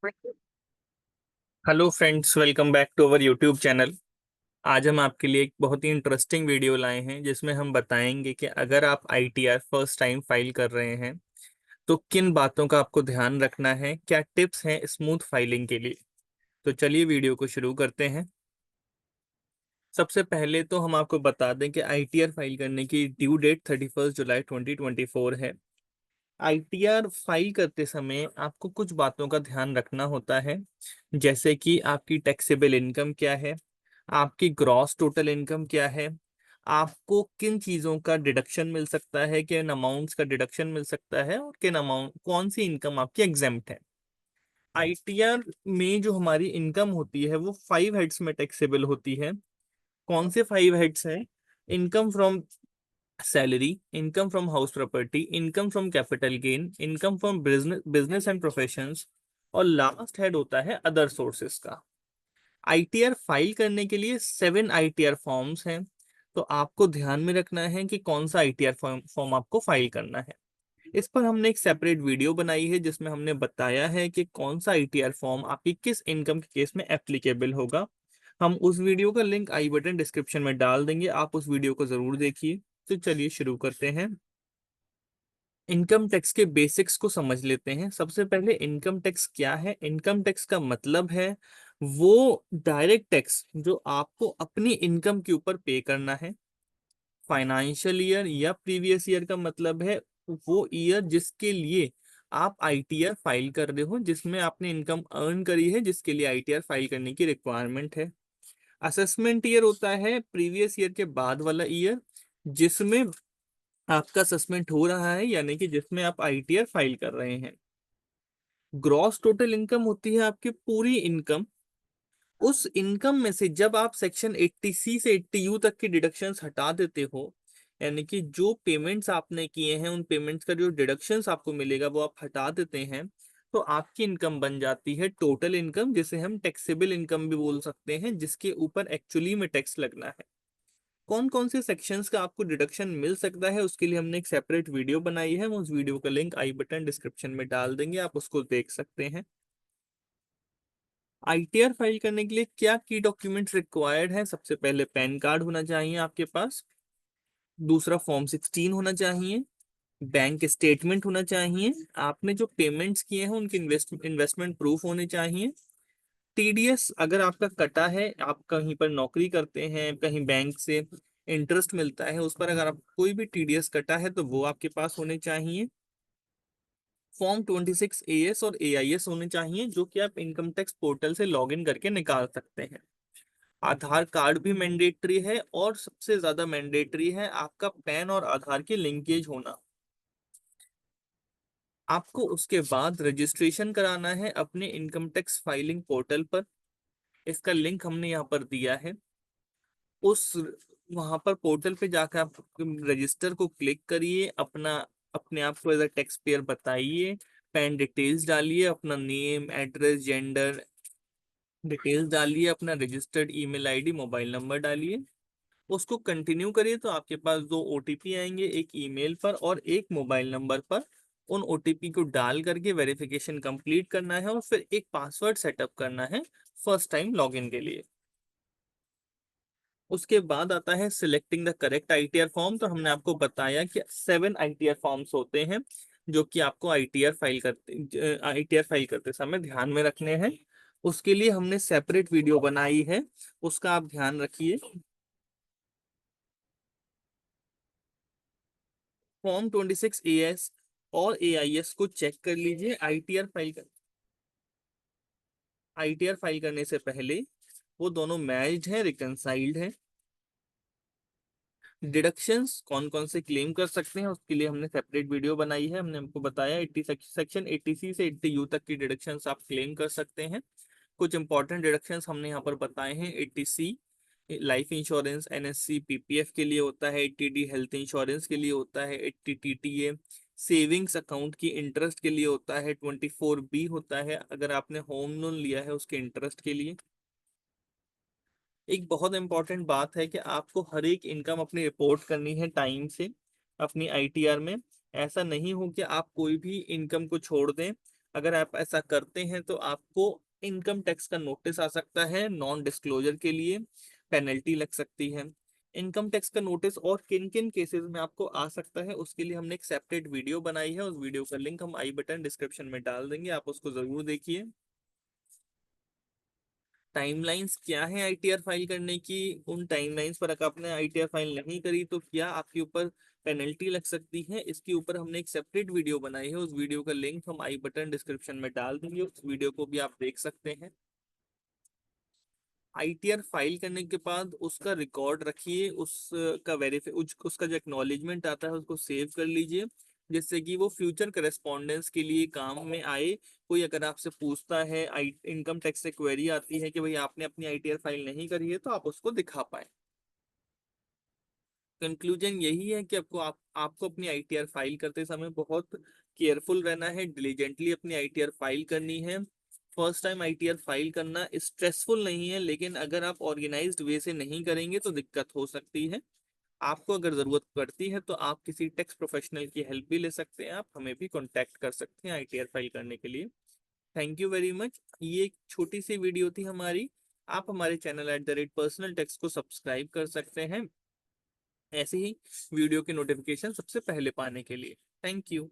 Hello friends, welcome back to our YouTube channel. आज हम आपके लिए एक बहुत ही इंटरेस्टिंग वीडियो लाए हैं जिसमें हम बताएंगे कि अगर आप आईटीआर फर्स्ट टाइम फाइल कर रहे हैं तो किन बातों का आपको ध्यान रखना है, क्या टिप्स हैं स्मूथ फाइलिंग के लिए। तो चलिए वीडियो को शुरू करते हैं। सबसे पहले तो हम आपको बता दें कि आईटीआर फाइल करने की ड्यू डेट 31 जुलाई 2024 है। आईटीआर फाइल करते समय आपको कुछ बातों का ध्यान रखना होता है, जैसे कि आपकी टैक्सेबल इनकम क्या है, आपकी ग्रॉस टोटल इनकम क्या है, आपको किन चीजों का डिडक्शन मिल सकता है, किन अमाउंट्स का डिडक्शन मिल सकता है, और किन अमाउंट कौन सी इनकम आपकी एग्जेम्प्ट है। आईटीआर में जो हमारी इनकम होती है वो 5 हेड्स में टैक्सेबल होती है। कौन से 5 हेड्स हैं? Income from salary, income from house property, income from capital gain, income from business business and professions, और लास्ट हेड होता है अदर सोर्सेस का। आईटीआर फाइल करने के लिए 7 आईटीआर फॉर्म्स हैं। तो आपको ध्यान में रखना है कि कौन सा आईटीआर फॉर्म आपको फाइल करना है। इस पर हमने एक सेपरेट वीडियो बनाई है जिसमें हमने बताया है कि कौन सा आईटीआर फॉर्म आपकी किस इनकम के केस में एप्लीकेबल होगा। हम उस वीडियो का लिंक आई बटन डिस्क्रिप्शन में डाल देंगे, आप उस वीडियो को जरूर देखिए। तो चलिए शुरू करते हैं। इनकम टैक्स के बेसिक्स को समझ लेते हैं। सबसे पहले इनकम टैक्स क्या है? इनकम टैक्स का मतलब है वो डायरेक्ट टैक्स जो आपको अपनी इनकम के ऊपर पे करना है। फाइनेंशियल ईयर या प्रीवियस ईयर का मतलब है वो ईयर जिसके लिए आप आईटीआर फाइल कर रहे हो, जिसमें आपने इनकम अर्न करी है, जिसके लिए आईटीआर फाइल करने की रिक्वायरमेंट है। असेसमेंट ईयर होता है प्रीवियस ईयर के बाद वाला ईयर जिसमें आपका असेसमेंट हो रहा है, यानी कि जिसमें आप आईटीआर फाइल कर रहे हैं। ग्रॉस टोटल इनकम होती है आपकी पूरी इनकम। उस इनकम में से जब आप सेक्शन 80C से 80U तक की डिडक्शंस हटा देते हो, यानी कि जो पेमेंट्स आपने किए हैं उन पेमेंट्स का जो डिडक्शंस आपको मिलेगा वो आप हटा देते हैं, तो आपकी इनकम बन जाती है टोटल इनकम, जिसे हम टैक्सेबल इनकम भी बोल सकते हैं, जिसके ऊपर एक्चुअली में टैक्स लगना है। कौन कौन से सेक्शंस का आपको डिडक्शन मिल सकता है उसके लिए हमने एक सेपरेट वीडियो बनाई है। हम उस वीडियो का लिंक आई बटन डिस्क्रिप्शन में डाल देंगे, आप उसको देख सकते हैं। आईटीआर फाइल करने के लिए क्या की डॉक्यूमेंट्स रिक्वायर्ड है? सबसे पहले पैन कार्ड होना चाहिए आपके पास। दूसरा फॉर्म 16 होना चाहिए। बैंक स्टेटमेंट होना चाहिए। आपने जो पेमेंट्स किए हैं उनके इन्वेस्टमेंट प्रूफ होने चाहिए। टीडीएस अगर आपका कटा है, आप कहीं पर नौकरी करते हैं, कहीं बैंक से इंटरेस्ट मिलता है, उस पर अगर आप कोई भी टीडीएस कटा है तो वो आपके पास होने चाहिए। फॉर्म 26 एएस और एआईएस होने चाहिए जो कि आप इनकम टैक्स पोर्टल से लॉगिन करके निकाल सकते हैं। आधार कार्ड भी मैंडेटरी है, और सबसे ज्यादा मैंडेटरी है आपका पैन और आधार की लिंकेज होना। आपको उसके बाद रजिस्ट्रेशन कराना है अपने इनकम टैक्स फाइलिंग पोर्टल पर। इसका लिंक हमने यहाँ पर दिया है। उस वहां पर पोर्टल पे जाकर आप रजिस्टर को क्लिक करिए, अपना अपने आप को एज अ टैक्स पेयर बताइए, पैन डिटेल्स डालिए, अपना नेम, एड्रेस, जेंडर डिटेल्स डालिए, अपना registered email ID, mobile number डालिए। उसको कंटिन्यू करिए तो आपके पास 2 ओटीपी आएंगे, एक ईमेल पर और एक मोबाइल नंबर पर। उन ओटीपी को डाल करके वेरिफिकेशन कंप्लीट करना है और फिर एक पासवर्ड सेटअप करना है फर्स्ट टाइम लॉगिन के लिए। उसके बाद आता है selecting the correct ITR form. तो हमने आपको बताया कि 7 आईटीआर फॉर्म्स होते हैं जो कि आपको आईटीआर फाइल करते समय ध्यान में रखने हैं। उसके लिए हमने सेपरेट वीडियो बनाई है, उसका आप ध्यान रखिए। फॉर्म 26 एएस और एआईएस को चेक कर लीजिए। आईटीआर फाइल करने से पहले वो दोनों मैच्ड हैं, रिकंसाइल्ड हैं। डिडक्शंस कौन कौन से क्लेम कर सकते हैं उसके लिए हमने सेपरेट वीडियो बनाई है। हमने आपको बताया 80 सेक्शन 80C से 80U तक की डिडक्शंस आप क्लेम कर सकते हैं। कुछ इंपॉर्टेंट डिडक्शंस हमने यहाँ पर बताए हैं। 80C life insurance NSC PPF के लिए होता है। 80D हेल्थ इंश्योरेंस के लिए होता है। 80 टीटीए सेविंग्स अकाउंट की इंटरेस्ट के लिए होता है। 24B होता है अगर आपने होम लोन लिया है उसके इंटरेस्ट के लिए। एक बहुत इंपॉर्टेंट बात है कि आपको हर एक इनकम अपनी रिपोर्ट करनी है टाइम से अपनी आईटीआर में। ऐसा नहीं हो कि आप कोई भी इनकम को छोड़ दें। अगर आप ऐसा करते हैं तो आपको इनकम टैक्स का नोटिस आ सकता है, नॉन डिस्क्लोजर के लिए पेनल्टी लग सकती है। इनकम टैक्स का नोटिस और किन किन केसेस में आपको आ सकता है उसके लिए हमने एक सेपरेट वीडियो बनाई है, उस वीडियो का लिंक हम आई बटन डिस्क्रिप्शन में डाल देंगे, आप उसको जरूर देखिए। टाइमलाइंस क्या है आईटीआर फाइल करने की, उन टाइमलाइंस पर अगर आपने आईटीआर फाइल नहीं करी तो क्या आपके ऊपर पेनल्टी लग सकती है, इसके ऊपर हमने एक सेपरेट वीडियो बनाई है, उस वीडियो का लिंक हम आई बटन डिस्क्रिप्शन में डाल देंगे, उस वीडियो को भी आप देख सकते हैं। आईटीआर फाइल करने के बाद उसका रिकॉर्ड रखिए, उसका उसका जो एक्नॉलेजमेंट आता है उसको सेव कर लीजिए, जिससे कि वो फ्यूचर करेस्पॉन्डेंस के लिए काम में आए। कोई अगर आपसे पूछता है, आई इनकम टैक्स से क्वेरी आती है कि भाई आपने अपनी आईटीआर फाइल नहीं करी है, तो आप उसको दिखा पाए। कंक्लूजन यही है कि आपको अपनी आईटीआर फाइल करते समय बहुत केयरफुल रहना है, डिलीजेंटली अपनी आईटीआर फाइल करनी है। फर्स्ट टाइम आईटीआर फाइल करना स्ट्रेसफुल नहीं है, लेकिन अगर आप ऑर्गेनाइज्ड वे से नहीं करेंगे तो दिक्कत हो सकती है। आपको अगर जरूरत पड़ती है तो आप किसी टैक्स प्रोफेशनल की हेल्प भी ले सकते हैं, आप हमें भी कांटेक्ट कर सकते हैं आईटीआर फाइल करने के लिए। Thank you very much. ये एक छोटी सी वीडियो थी हमारी। आप हमारे चैनल @पर्सनल टैक्स को सब्सक्राइब कर सकते हैं ऐसे ही वीडियो के नोटिफिकेशन सबसे पहले पाने के लिए। Thank you.